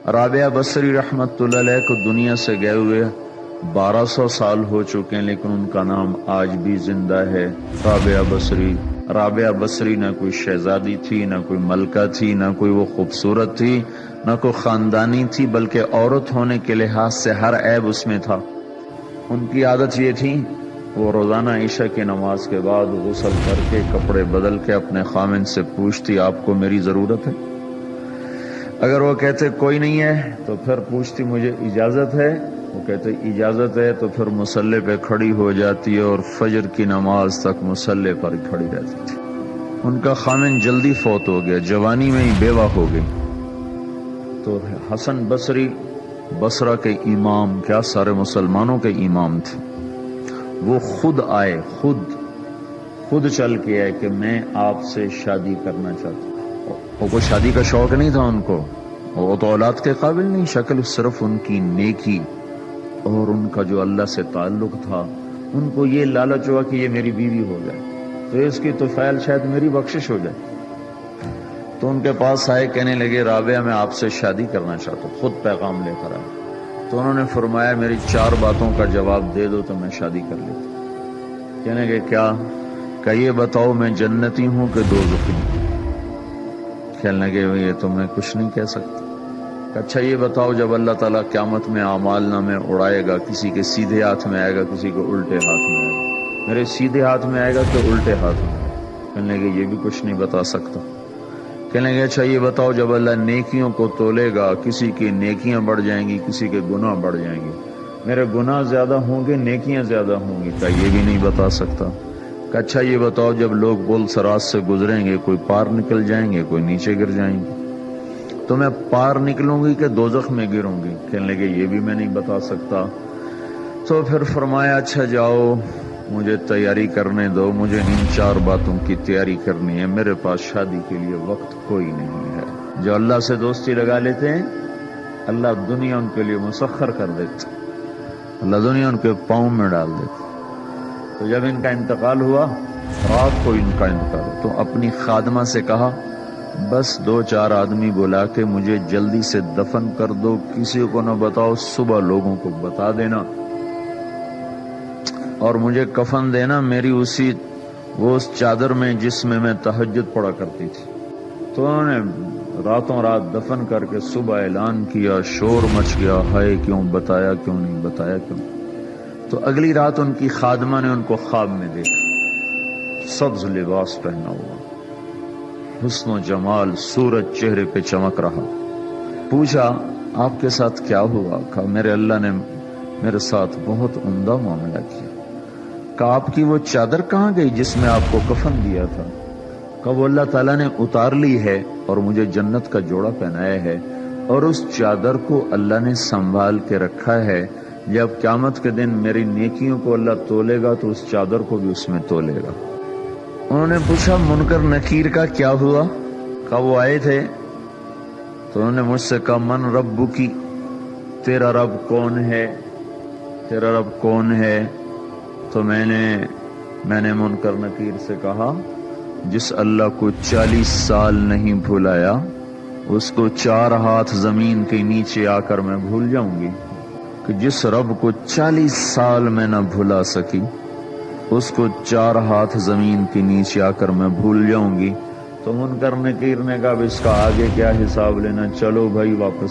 رابعہ بصری رحمت اللہ علیہ کو دنیا سے گئے ہوئے 1200 سال ہو چکے ہیں، لیکن ان کا نام آج بھی زندہ ہے، رابعہ بصری۔ رابعہ بصری نہ کوئی شہزادی تھی، نہ کوئی ملکہ تھی، نہ کوئی وہ خوبصورت تھی، نہ کوئی خاندانی تھی، بلکہ عورت ہونے کے لحاظ سے ہر عیب اس میں تھا۔ ان کی عادت یہ تھی، وہ روزانہ عشاء کی نماز کے بعد غسل کر کے کپڑے بدل کے اپنے خامن سے پوچھتی آپ کو میری ضرورت ہے؟ اگر وہ کہتے کوئی نہیں ہے تو پھر پوچھتی مجھے اجازت ہے؟ وہ کہتے اجازت ہے تو پھر مصلے پہ کھڑی ہو جاتی ہے اور فجر کی نماز تک مصلے پر کھڑی رہتی تھی۔ ان کا خامن جلدی فوت ہو گیا، جوانی میں ہی بیوہ ہو گئی۔ تو حسن بصری بصرہ کے امام، کیا سارے مسلمانوں کے امام تھے، وہ خود آئے، خود چل کے آئے کہ میں آپ سے شادی کرنا چاہتا ہوں۔ وہ کوئی شادی کا شوق نہیں تھا ان کو، وہ تو اولاد کے قابل نہیں، شکل صرف ان کی نیکی اور ان کا جو اللہ سے تعلق تھا، ان کو یہ لالچ ہوا کہ یہ میری بیوی ہو جائے تو اس کی طفیل شاید میری بخشش ہو جائے۔ تو ان کے پاس آئے، کہنے لگے رابعہ میں آپ سے شادی کرنا چاہتا ہوں، خود پیغام لے کر آئے۔ تو انہوں نے فرمایا میری 4 باتوں کا جواب دے دو تو میں شادی کر لیتا۔ کہنے لگے کیا؟ کہ یہ بتاؤ میں جنتی ہوں کہ دوزخی ہوں؟ کہنے لگے یہ تو میں کچھ نہیں کہہ سکتا۔ کہ اچھا یہ بتاؤ جب اللہ تعالیٰ قیامت میں اعمال نامے اڑائے گا، کسی کے سیدھے ہاتھ میں آئے گا، کسی کو الٹے ہاتھ میں آئے گا، میرے سیدھے ہاتھ میں آئے گا کہ الٹے ہاتھ میں آئے گا؟ کہنے لگے یہ بھی کچھ نہیں بتا سکتا۔ کہنے لگے اچھا یہ بتاؤ جب اللہ نیکیوں کو تولے گا، کسی کی نیکیاں بڑھ جائیں گی، کسی کے گناہ بڑھ جائیں گے، میرے گناہ زیادہ ہوں گے نیکیاں زیادہ ہوں گی؟ کہ یہ بھی نہیں بتا سکتا۔ کہ اچھا یہ بتاؤ جب لوگ پل صراط سے گزریں گے، کوئی پار نکل جائیں گے، کوئی نیچے گر جائیں گے، تو میں پار نکلوں گی کہ دوزخ میں گروں گی؟ کہنے لگے یہ بھی میں نہیں بتا سکتا۔ تو پھر فرمایا اچھا جاؤ مجھے تیاری کرنے دو، مجھے ان 4 باتوں کی تیاری کرنی ہے، میرے پاس شادی کے لیے وقت کوئی نہیں ہے۔ جو اللہ سے دوستی لگا لیتے ہیں اللہ دنیا ان کے لیے مسخر کر دیتے، اللہ دنیا ان کے پاؤں میں ڈال دیتے۔ تو جب ان کا انتقال ہوا، رات کو ان کا انتقال ہوا، تو اپنی خادمہ سے کہا بس 2-4 آدمی بلا کے مجھے جلدی سے دفن کر دو، کسی کو نہ بتاؤ، صبح لوگوں کو بتا دینا اور مجھے کفن دینا میری اس چادر میں جس میں میں تہجد پڑھا کرتی تھی۔ تو انہوں نے راتوں رات دفن کر کے صبح اعلان کیا، شور مچ گیا، ہائے کیوں بتایا، کیوں نہیں بتایا، کیوں؟ تو اگلی رات ان کی خادمہ نے ان کو خواب میں دیکھا، سبز لباس پہنا ہوا، حسن و جمال، سورج چہرے پہ چمک رہا۔ پوچھا آپ کے ساتھ کیا ہوا؟ کہا میرے اللہ نے میرے ساتھ بہت عمدہ معاملہ کیا۔ کہا آپ کی وہ چادر کہاں گئی جس میں آپ کو کفن دیا تھا؟ کہا وہ اللہ تعالیٰ نے اتار لی ہے اور مجھے جنت کا جوڑا پہنایا ہے، اور اس چادر کو اللہ نے سنبھال کے رکھا ہے، جب قیامت کے دن میری نیکیوں کو اللہ تولے گا تو اس چادر کو بھی اس میں تولے گا۔ انہوں نے پوچھا منکر نکیر کا کیا ہوا؟ کہا وہ آئے تھے تو انہوں نے مجھ سے کہا من ربکی، تیرا رب کون ہے، تیرا رب کون ہے؟ تو میں نے منکر نکیر سے کہا جس اللہ کو 40 سال نہیں بھلایا اس کو 4 ہاتھ زمین کے نیچے آ کر میں بھول جاؤں گی؟ کہ جس رب کو 40 سال میں نہ بھلا سکی اس کو 4 ہاتھ زمین کے نیچے آ کر میں بھول جاؤں گی؟ تو منکر نکیر نے کہا اب اس کا آگے کیا حساب لینا، چلو بھائی واپس